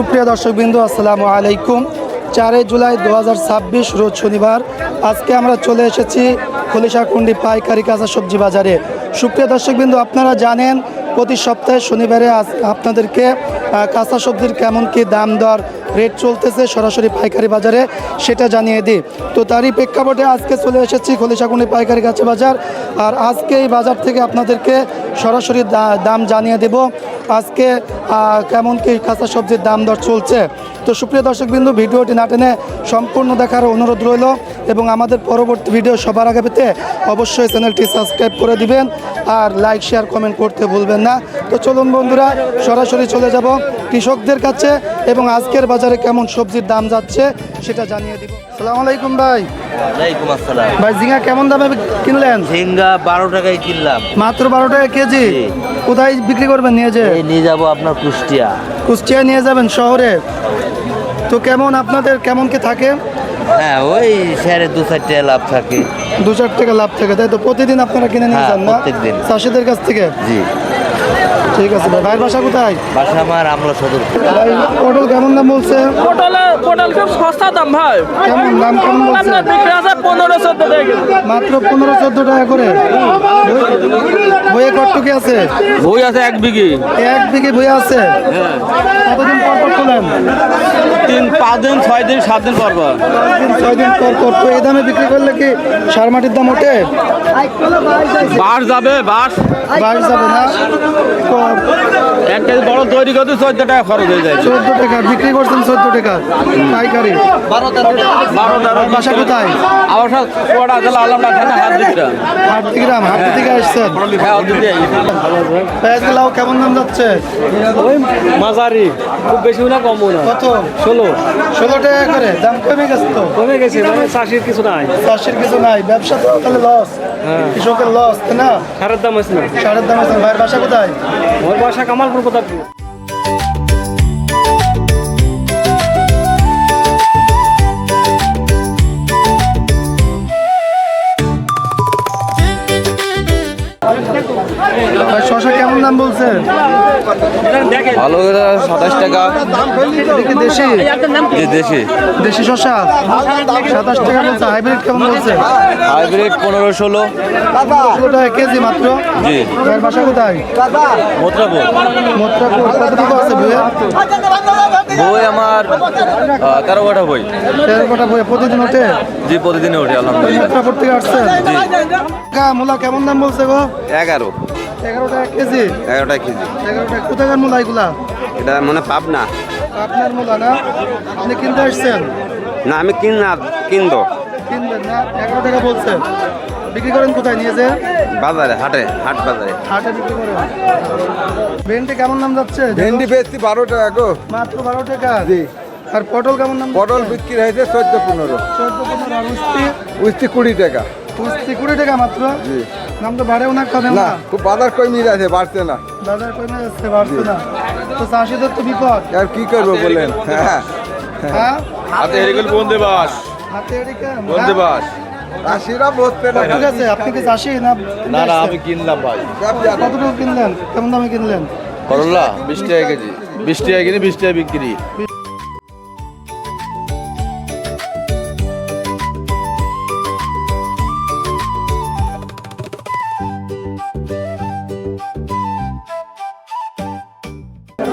সুপ্রিয় দর্শকবৃন্দ, আসসালামু আলাইকুম। 4 জুলাই 2026 রোজ শনিবার। আজকে আমরা চলে এসেছি খলিশাকুণ্ডি পাইকারি কাঁচা সবজি বাজারে। সুপ্রিয় দর্শকবৃন্দ, আপনারা জানেন প্রতি সপ্তাহে শনিবারে আপনাদেরকে কাঁচা সবজির কেমন কী দাম দর রেট চলতেছে সরাসরি পাইকারি বাজারে সেটা জানিয়ে দিই। তো তারই প্রেক্ষাপটে আজকে চলে এসেছি খলিশাকুণ্ডি পাইকারি কাঁচা বাজার। আর আজকে এই বাজার থেকে আপনাদেরকে সরাসরি দাম জানিয়ে দেব আজকে কেমন কী কাঁচা সবজির দাম দর চলছে। তো সুপ্রিয় দর্শকবৃন্দ, ভিডিওটি না টেনে সম্পূর্ণ দেখার অনুরোধ রইল এবং আমাদের পরবর্তী ভিডিও সবার আগে পেতে অবশ্যই চ্যানেলটি সাবস্ক্রাইব করে দিবেন আর লাইক শেয়ার কমেন্ট করতে ভুলবেন না। তো চলুন বন্ধুরা, সরাসরি চলে যাব কৃষকদের কাছে এবং আজকের বাজারে কেমন সবজির দাম যাচ্ছে সেটা জানিয়ে দিব। আসসালামু আলাইকুম ভাই। ওয়ালাইকুম আসসালাম। ভাই, ঝিঙ্গা কেমন দামে কিনলেন? ঝিঙ্গা 12 টাকায় কিনলাম। মাত্র 12 টাকা কেজি? কোথায় বিক্রি করবেন নিয়ে নিয়ে যাবো আপনার কুষ্টিয়া। কুষ্টিয়া নিয়ে যাবেন শহরে? তো কেমন আপনাদের কেমন কি থাকে? হ্যাঁ, ওই শেয়ারে 2-4 টাকা লাভ থাকে। 2-4 টাকা লাভ থাকে, তাই তো? প্রতিদিন আপনারা কিনে নিয়ে যান না প্রত্যেকদিন চাষিদের কাছ থেকে? জি। ঠিক আছে ভাই। ভাইয়ের বাসা কোথায়? বাসা আমার আমলা সদর। ভাই, পটল কেমন দাম বলছে? পটল খুব সস্তা দাম ভাই। কেমন দাম কেমন বলছে? বিক্রি আছে 15-14 টাকা। মাত্র 15-14 টাকা করে। বইয়ে কটটুকি আছে? বই আছে 1 বিঘি। 1 বিঘে বই আছে? কতদিন পর পর তোলেন? 3-5 দিন 6 দিন 7 দিন পর পর। 6 দিন পর পর। তো এই দামে বিক্রি করলে কি সার মাটির দাম ওঠে? বাস যাবে, বাস যাবে না? 1 কেজি বড় তৈরি করতে 14 টাকা খরচ হয়ে যায়। 14 টাকা বিক্রি করছেন? 14 টাকা পাইকারি? 12-13 বাসা কোথায়? আমার সাথে কোড়া জেলা আলমডাঙ্গা থানা হাতদিকটা। হাটগ্রাম। হাট থেকে আসছেন? হ্যাঁ, ওদিকে পেঁয়াজ লাউ কেমন দাম যাচ্ছে? ওই মাঝারি, খুব বেশি না কমও না। কত? 16 টাকা করে। দাম কমে গেছে তো? কমে গেছে, মানে চাষির কিছু নাই। চাষের কিছু নাই, ব্যবসা তো তাহলে লস। কৃষকের লস, তাই না? সারের দাম আছে না। সারের দাম আছে। ভাইয়ের বাসা কোথায়? ওর বাসা কামালপুর কোথায়? ভাই, শশা কেমন দাম বলছে? ভালো 27 টাকা। দেখি দেশি? দেশি দেশি শশা 27 টাকা বলছে। হাইব্রিড কেমন বলছে? হাইব্রিড 15-16। 16 টাকা কেজি মাত্র। জি। ভাইয়ের বাসা কোথায়? মোত্রাপুর। মোত্রাপুর। কতটুকু আছে বইয়ে? বই আমার 13 কাঠা বই। 13 কটা বইয়ে প্রতিদিন ওঠে? জি, প্রতিদিনে ওঠে আলহামদুলিল্লাহ। মোত্রাপুর থেকে আসছেন? জি। মূলা কেমন দাম বলছে গো? 11 টাকা কেজি? 11 টাকা কেজি। 11 টাকা। কোথাকার মূলা এগুলা? এটা মনে পাবনা। আপনার মূলা না? আপনি কিনতে আসছেন? না, আমি কিনবো। কিনবেন না? 11 টাকা বলছেন। বিক্রি করেন কোথায় নিয়ে যে? বাজারে, হাট বাজারে। হাটে বিক্রি করেন। ভেন্ডি কেমন দাম যাচ্ছে? ভেন্ডি বেচছি 12 টাকা গো। মাত্র 12 টাকা? জি। আর পটল কেমন দাম? পটল বিক্রি হয়েছে 14-15। 14-15। আর উস্তি? উস্তি 20 টাকা। উস্তি 20 টাকা মাত্র? জি। দাম তো বাড়েও না কমে না, না? খুব বাজার কমে আছে, বাড়ছে না। বাজার কমে যাচ্ছে, বাড়ছে না। তো চাষিদের তো বিপদ। আর কি করবো বলেন? হ্যাঁ, হ্যাঁ, হাতে এরিকল বন্দে বাস। হাতে এদিকে বন্দে বাস। চাষিরা বসছে না। ঠিক আছে। আপনি কি চাষি না? না না, আমি কিনলাম ভাই। কতটুকু কিনলেন? কেমন দামে কিনলেন? করলা 20 টাকা কেজি। 20 টাকা কিনে 20 টাকা বিক্রি।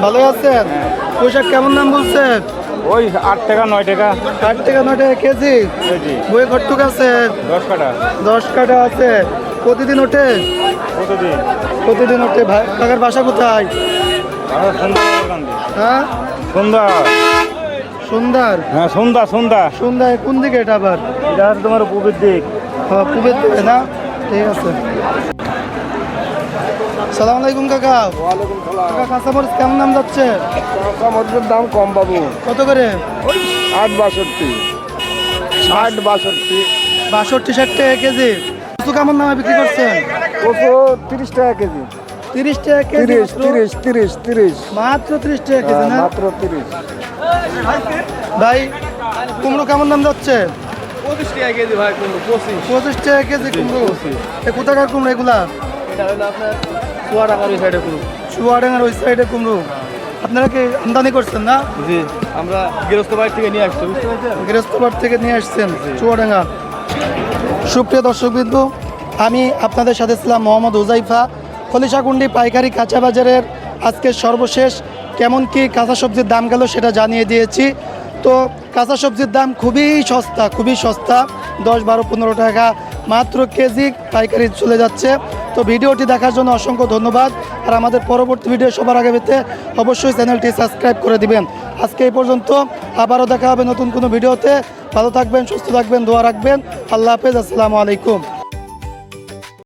ভালো আছেন? পোশাক কেমন দাম বলছেন? ওই 8 টাকা 9 টাকা 8 টাকা 9 টাকা কেজি? বই কটুক আছে? 10 কাটা 10 কাটা আছে। প্রতিদিন ওঠে? প্রতিদিন। প্রতিদিন ওঠে। ভাই, কাকার বাসা কোথায়? হ্যাঁ, সন্ধ্যা। সুন্দর। হ্যাঁ, সন্ধ্যা। সন্ধ্যায় কোন দিকে এটা আবার? এটা হচ্ছে তোমার পূবের দিক। পূবের দিকে না? ঠিক আছে। সালাম আলাইকুম কাকা। ওয়ালাইকুম সালাম। কাকা, কাঁচামরিচ কেমন দাম যাচ্ছে? কাঁচামরিচের দাম কম বাবু। কত করে? 60-62। 60-62। 62-60 টাকা কেজি। কত কেমন দামে বিক্রি করছেন? কচু 30 টাকা কেজি। 30 টাকা কেজি? 30। মাত্র 30 টাকা কেজি না? মাত্র 30। ভাই, কুমড়ো কেমন দাম যাচ্ছে? 25 টাকা কেজি ভাই। 25 টাকা কেজি কুমড়ো। কোথাকার কুমড়ো এগুলা? এটা হলো আপনার চুয়াডাঙ্গার ওই সাইডে পুরো। চুয়াডাঙ্গার ওই সাইডে কুমড়ো। আপনারা কি আমদানি করছেন না? জি আমরা গৃহস্থ বাড়ি থেকে নিয়ে আসছি, বুঝতে পারছেন? গৃহস্থপাট থেকে নিয়ে আসছেন চুয়াডাঙ্গা। সুপ্রিয় দর্শকবিন্দু, আমি আপনাদের সাথে ছিলাম মোহাম্মদ হুজাইফা। খলিশাকুণ্ডি পাইকারি কাঁচা বাজারের আজকে সর্বশেষ কেমন কি কাঁচা সবজির দাম গেল সেটা জানিয়ে দিয়েছি। তো কাঁচা সবজির দাম খুবই সস্তা 10, 12, 15 টাকা মাত্র কেজি পাইকারি চলে যাচ্ছে। তো ভিডিওটি দেখার জন্য অসংখ্য ধন্যবাদ। আর আমাদের পরবর্তী ভিডিও সবার আগে পেতে অবশ্যই চ্যানেলটি সাবস্ক্রাইব করে দিবেন। আজকে এই পর্যন্ত, আবারও দেখা হবে নতুন কোনো ভিডিওতে। ভালো থাকবেন, সুস্থ থাকবেন, দোয়া রাখবেন। আল্লাহ হাফেজ, আসসালামু আলাইকুম।